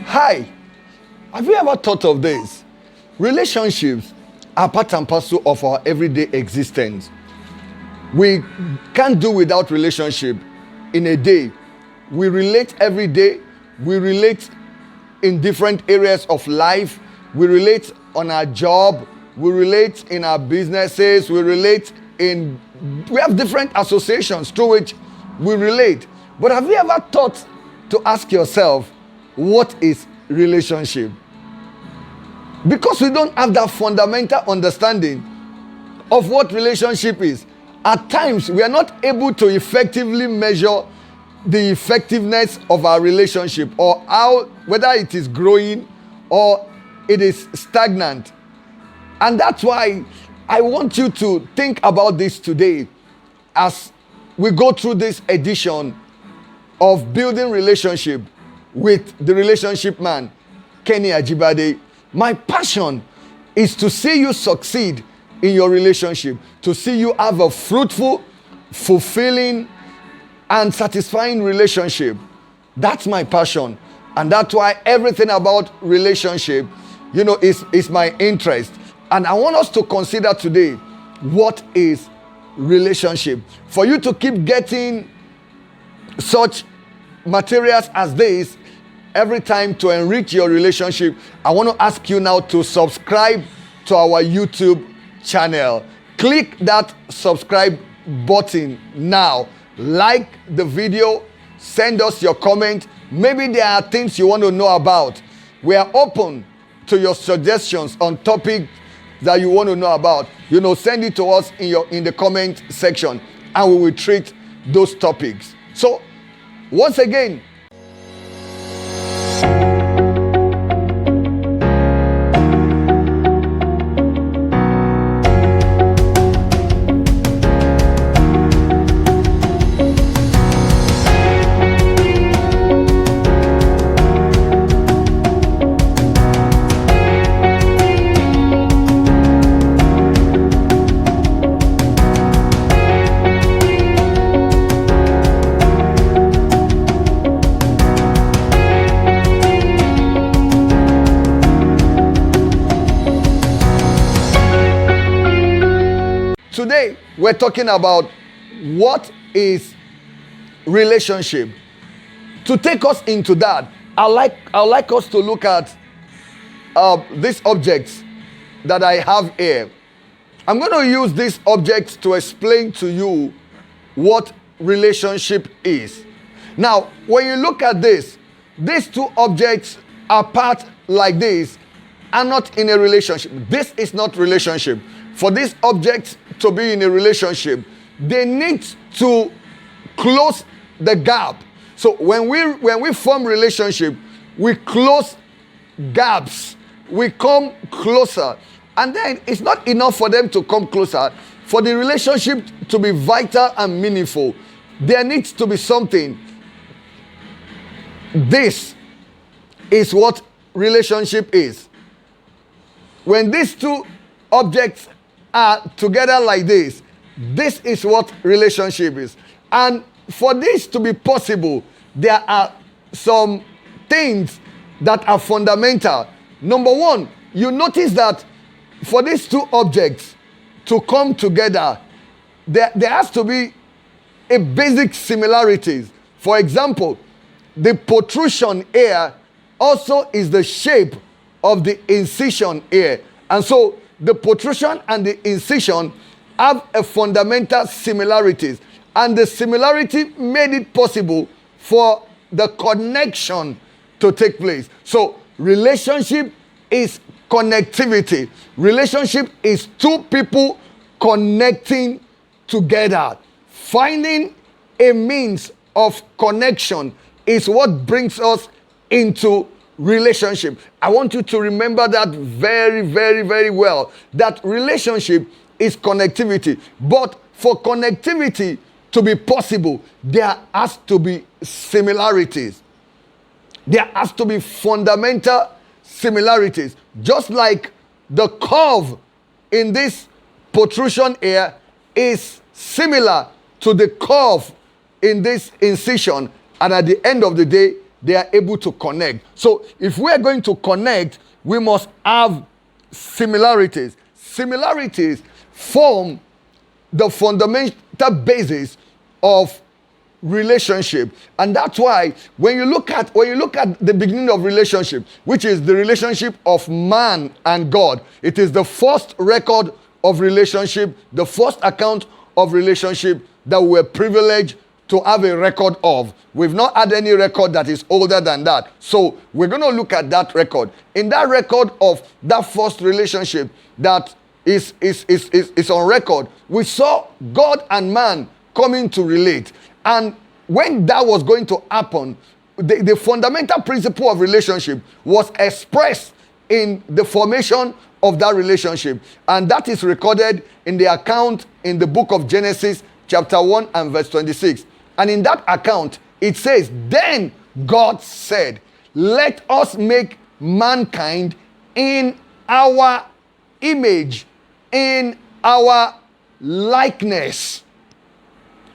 Hi, have you ever thought of this? Relationships are part and parcel of our everyday existence. We can't do without relationship in a day. We relate every day. We relate in different areas of life. We relate on our job. We relate in our businesses. We have different associations through which we relate. But have you ever thought to ask yourself, what is relationship? Because we don't have that fundamental understanding of what relationship is, at times we are not able to effectively measure the effectiveness of our relationship, or how, whether it is growing or it is stagnant. And that's why I want you to think about this today as we go through this edition of Building Relationship with the relationship man, Kenny Ajibade. My passion is to see you succeed in your relationship, to see you have a fruitful, fulfilling, and satisfying relationship. That's my passion. And that's why everything about relationship, is my interest. And I want us to consider today, what is relationship? For you to keep getting such materials as this every time to enrich your relationship, I want to ask you now to subscribe to our YouTube channel. Click that subscribe button now. Like the video, send us your comment. Maybe there are things you want to know about. We are open to your suggestions on topics that you want to know about. Send it to us in the comment section, and we will treat those topics. So, once again, today we're talking about what is relationship. To take us into that, I'd like us to look at these objects that I have here. I'm going to use these objects to explain to you what relationship is. Now, when you look at this, these two objects apart like this are not in a relationship. This is not relationship. For these objects to be in a relationship, they need to close the gap. So when we form relationship, we close gaps. We come closer. And then it's not enough for them to come closer. For the relationship to be vital and meaningful, there needs to be something. This is what relationship is. When these two objects are together like this, this is what relationship is. And for this to be possible, there are some things that are fundamental. Number one, you notice that for these two objects to come together, there has to be a basic similarities. For example, the protrusion here also is the shape of the incision here. And so the protrusion and the incision have a fundamental similarities. And the similarity made it possible for the connection to take place. So relationship is connectivity. Relationship is two people connecting together. Finding a means of connection is what brings us into relationship. I want you to remember that very, very, very well. That relationship is connectivity. But for connectivity to be possible, there has to be similarities. There has to be fundamental similarities. Just like the curve in this protrusion here is similar to the curve in this incision. And at the end of the day, they are able to connect. So if we are going to connect, we must have similarities. Similarities form the fundamental basis of relationship. And that's why when you look at the beginning of relationship, which is the relationship of man and God, it is the first record of relationship, the first account of relationship that we're privileged to have a record of. We've not had any record that is older than that. So we're going to look at that record. In that record of that first relationship that is on record, we saw God and man coming to relate. And when that was going to happen, the fundamental principle of relationship was expressed in the formation of that relationship. And that is recorded in the account in the book of Genesis, chapter 1 and verse 26. And in that account, it says, then God said, let us make mankind in our image, in our likeness.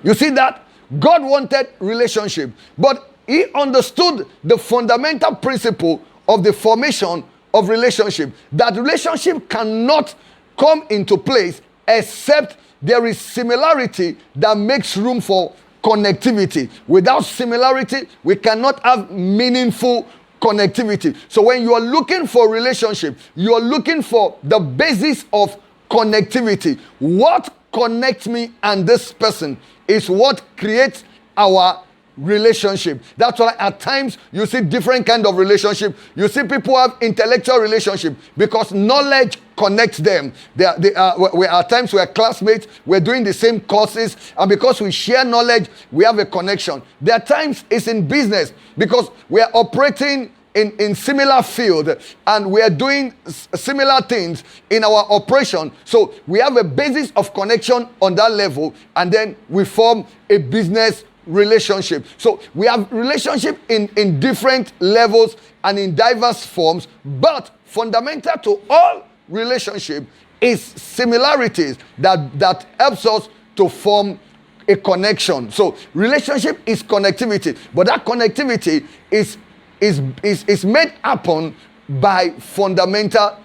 You see that? God wanted relationship, but he understood the fundamental principle of the formation of relationship, that relationship cannot come into place except there is similarity that makes room for connectivity. Without similarity, we cannot have meaningful connectivity. So when you are looking for relationship, you are looking for the basis of connectivity. What connects me and this person is what creates our relationship. That's why at times you see different kind of relationship. You see people have intellectual relationship because knowledge connects them. We at times we're classmates, we're doing the same courses, and because we share knowledge, we have a connection. There are times it's in business because we are operating in similar field and we are doing similar things in our operation. So we have a basis of connection on that level, and then we form a business relationship. So we have relationship in different levels and in diverse forms, but fundamental to all relationship is similarities that helps us to form a connection. So relationship is connectivity, but that connectivity is made happen by fundamental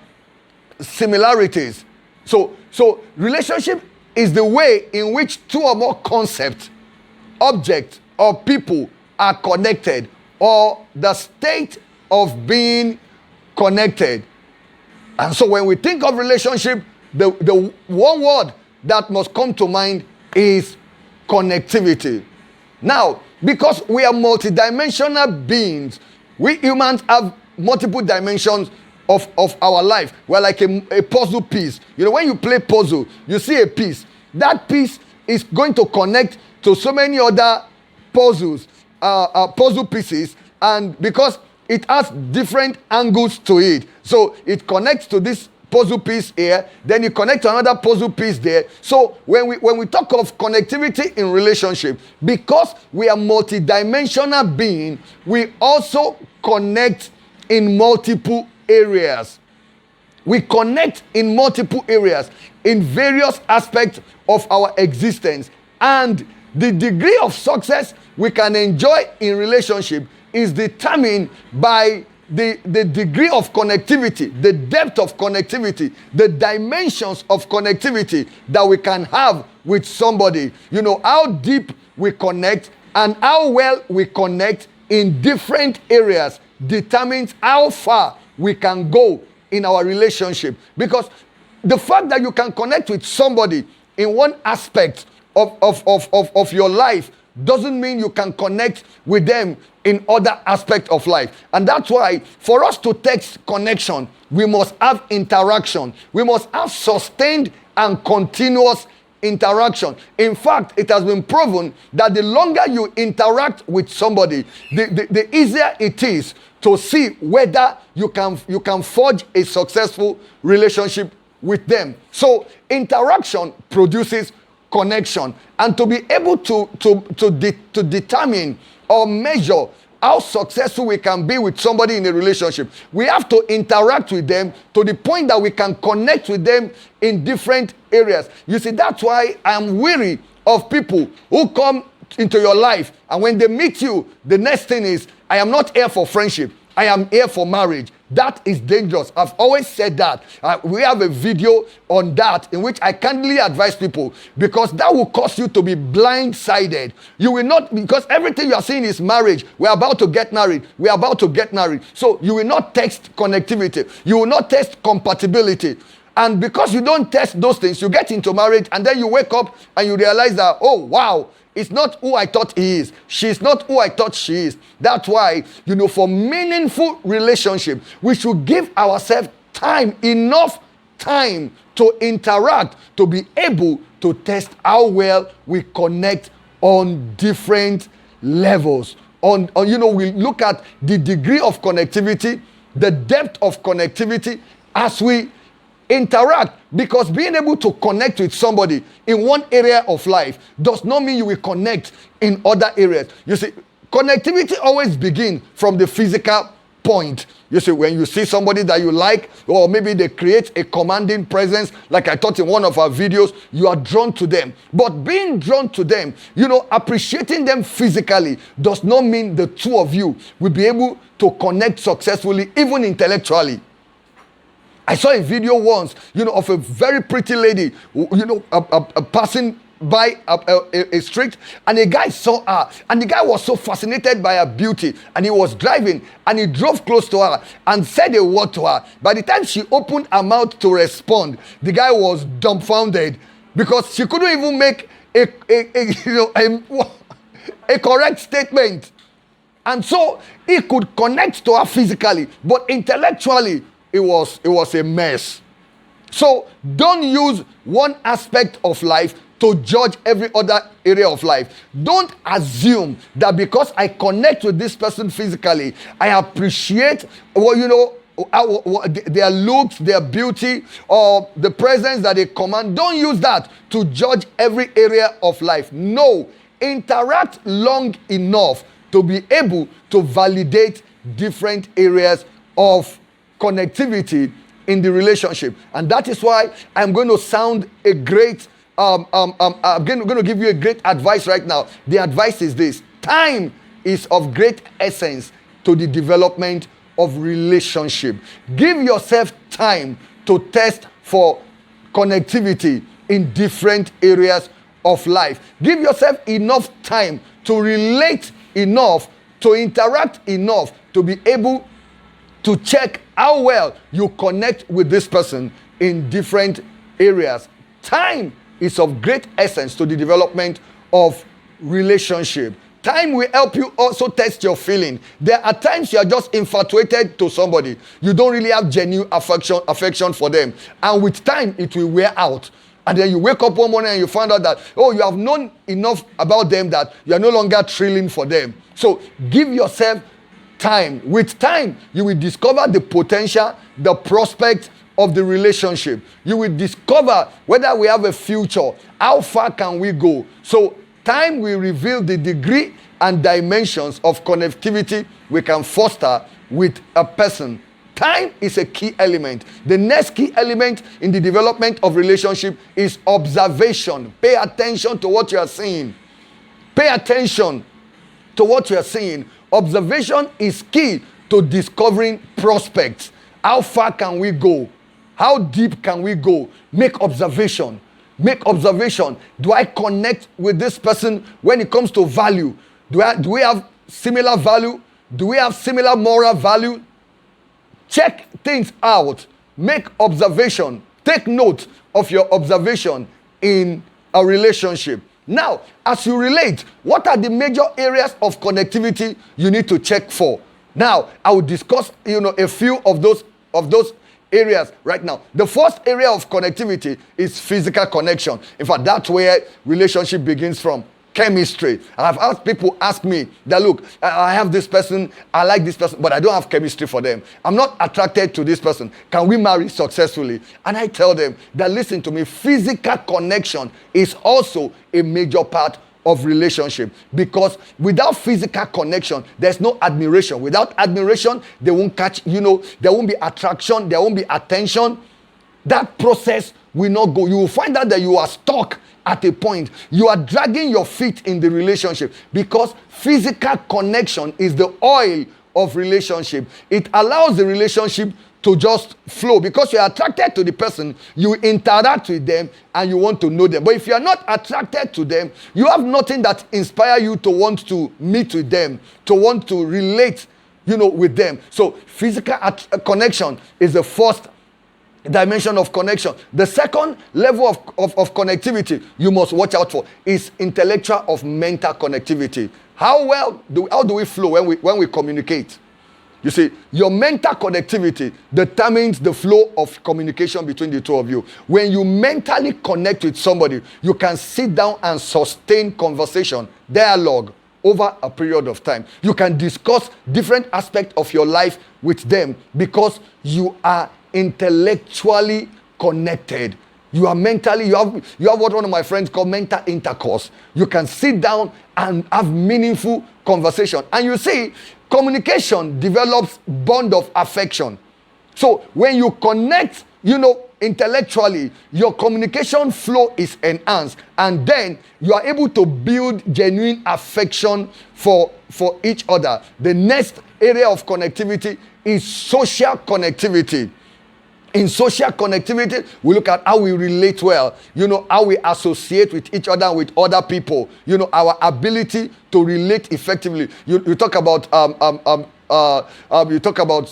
similarities. So relationship is the way in which two or more concepts, objects, or people are connected, or the state of being connected. And so when we think of relationship, the one word that must come to mind is connectivity. Now, because we are multidimensional beings, we humans have multiple dimensions of our life. We're like a puzzle piece. You know, when you play puzzle, you see a piece. That piece is going to connect to so many other puzzle pieces, and because it has different angles to it. So it connects to this puzzle piece here, then you connect to another puzzle piece there. So when we talk of connectivity in relationship, because we are multidimensional being, we also connect in multiple areas. We connect in multiple areas, in various aspects of our existence. And the degree of success we can enjoy in relationship is determined by the degree of connectivity, the depth of connectivity, the dimensions of connectivity that we can have with somebody. You know, how deep we connect and how well we connect in different areas determines how far we can go in our relationship. Because the fact that you can connect with somebody in one aspect of your life doesn't mean you can connect with them in other aspects of life. And that's why for us to text connection, we must have interaction. We must have sustained and continuous interaction. In fact, it has been proven that the longer you interact with somebody, the easier it is to see whether you can forge a successful relationship with them. So interaction produces connection, and to be able to determine or measure how successful we can be with somebody in a relationship, we have to interact with them to the point that we can connect with them in different areas. You see, that's why I'm weary of people who come into your life, and when they meet you, the next thing is, I am not here for friendship. I am here for marriage. That is dangerous. I've always said that. We have a video on that in which I kindly advise people, because that will cause you to be blindsided. You will not, because everything you are seeing is marriage. We are about to get married. We are about to get married. So you will not test connectivity. You will not test compatibility. And because you don't test those things, you get into marriage and then you wake up and you realize that, oh, wow, it's not who I thought he is. She's not who I thought she is. That's why, for meaningful relationship, we should give ourselves time, enough time to interact, to be able to test how well we connect on different levels. We look at the degree of connectivity, the depth of connectivity as we interact, because being able to connect with somebody in one area of life does not mean you will connect in other areas. You see, connectivity always begins from the physical point. You see, when you see somebody that you like, or maybe they create a commanding presence, like I taught in one of our videos, you are drawn to them. But being drawn to them, appreciating them physically does not mean the two of you will be able to connect successfully, even intellectually. I saw a video once, of a very pretty lady, passing by a street, and a guy saw her, and the guy was so fascinated by her beauty, and he was driving, and he drove close to her and said a word to her. By the time she opened her mouth to respond, the guy was dumbfounded, because she couldn't even make a correct statement. And so he could connect to her physically, but intellectually, it was a mess. So don't use one aspect of life to judge every other area of life. Don't assume that because I connect with this person physically, I appreciate their looks, their beauty, or the presence that they command. Don't use that to judge every area of life. No, interact long enough to be able to validate different areas of connectivity in the relationship. And that is why I'm going to sound a great I'm going to give you a great advice right now. The advice is this: time is of great essence to the development of relationship. Give yourself time to test for connectivity in different areas of life. Give yourself enough time to relate enough, to interact enough, to be able to check how well you connect with this person in different areas. Time is of great essence to the development of relationship. Time will help you also test your feeling. There are times you are just infatuated to somebody. You don't really have genuine affection for them. And with time, it will wear out. And then you wake up one morning and you find out that, you have known enough about them that you are no longer thrilling for them. So give yourself time. With time, you will discover the potential, the prospect of the relationship. You will discover whether we have a future. How far can we go? So time will reveal the degree and dimensions of connectivity we can foster with a person. Time is a key element. The next key element in the development of relationship is observation. Pay attention to what you are seeing. Pay attention to what you are seeing. Observation is key to discovering prospects. How far can we go? How deep can we go? Make observation. Make observation. Do I connect with this person when it comes to value? Do we have similar value? Do we have similar moral value? Check things out. Make observation. Take note of your observation in a relationship. Now, as you relate, what are the major areas of connectivity you need to check for? Now, I will discuss, a few of those areas right now. The first area of connectivity is physical connection. In fact, that's where relationship begins from. Chemistry. I've asked people ask me that, look, I have this person, I like this person, but I don't have chemistry for them. I'm not attracted to this person. Can we marry successfully? And I tell them that, listen to me, physical connection is also a major part of relationship, because without physical connection, there's no admiration. Without admiration, they won't catch, there won't be attraction, there won't be attention. that process will not go. You will find out that you are stuck at a point. You are dragging your feet in the relationship because physical connection is the oil of relationship. It allows the relationship to just flow because you are attracted to the person, you interact with them, and you want to know them. But if you are not attracted to them, you have nothing that inspires you to want to meet with them, to want to relate, with them. So physical connection is the first dimension of connection. The second level of connectivity you must watch out for is intellectual of mental connectivity. How do we flow when we communicate? You see, your mental connectivity determines the flow of communication between the two of you. When you mentally connect with somebody, you can sit down and sustain conversation, dialogue over a period of time. You can discuss different aspects of your life with them because you are intellectually connected. You are mentally, you have what one of my friends call mental intercourse. You can sit down and have meaningful conversation. And you see, communication develops bond of affection. So when you connect, intellectually, your communication flow is enhanced, and then you are able to build genuine affection for each other. The next area of connectivity is social connectivity. In social connectivity, we look at how we relate well, how we associate with each other, with other people, our ability to relate effectively. You talk about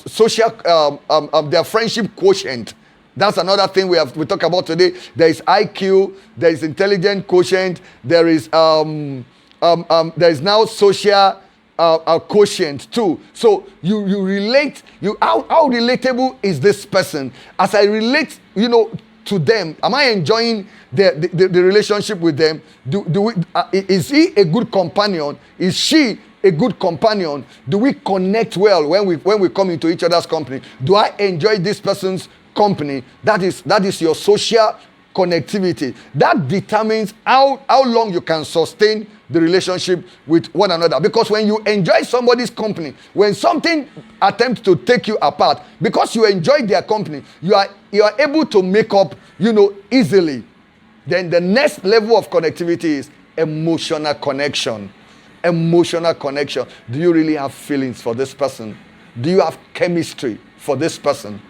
social, their friendship quotient. That's another thing we talk about today. There is IQ, there is intelligence quotient, there is now social quotient too. So you relate. How relatable is this person? As I relate, to them, am I enjoying the relationship with them? Is he a good companion? Is she a good companion? Do we connect well when we come into each other's company? Do I enjoy this person's company? That is your social connectivity. That determines how long you can sustain the relationship with one another. Because when you enjoy somebody's company, when something attempts to take you apart, because you enjoy their company, you are able to make up, easily. Then the next level of connectivity is emotional connection. Emotional connection. Do you really have feelings for this person? Do you have chemistry for this person?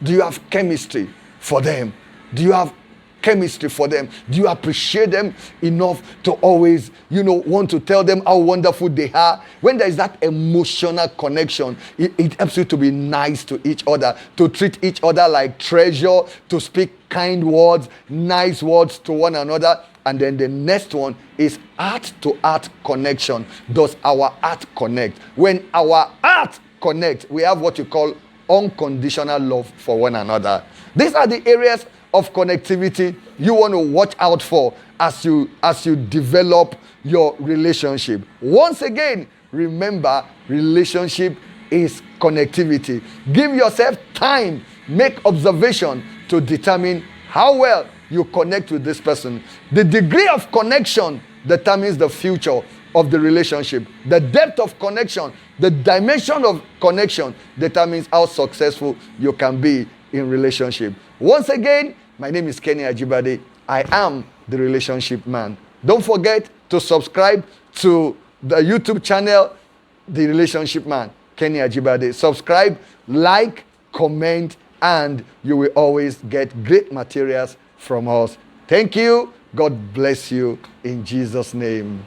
Do you have chemistry for them? Do you have chemistry for them? Do you appreciate them enough to always, want to tell them how wonderful they are? When there is that emotional connection, it helps you to be nice to each other, to treat each other like treasure, to speak kind words, nice words to one another. And then the next one is heart-to-heart connection. Does our heart connect? When our heart connects, we have what you call unconditional love for one another. These are the areas of connectivity you want to watch out for as you develop your relationship. Once again, remember, relationship is connectivity. Give yourself time, make observation to determine how well you connect with this person. The degree of connection determines the future of the relationship. The depth of connection, the dimension of connection determines how successful you can be in relationship. Once again, my name is Kenny Ajibade. I am the relationship man. Don't forget to subscribe to the YouTube channel, The Relationship Man, Kenny Ajibade. Subscribe, like, comment, and you will always get great materials from us. Thank you. God bless you in Jesus' name.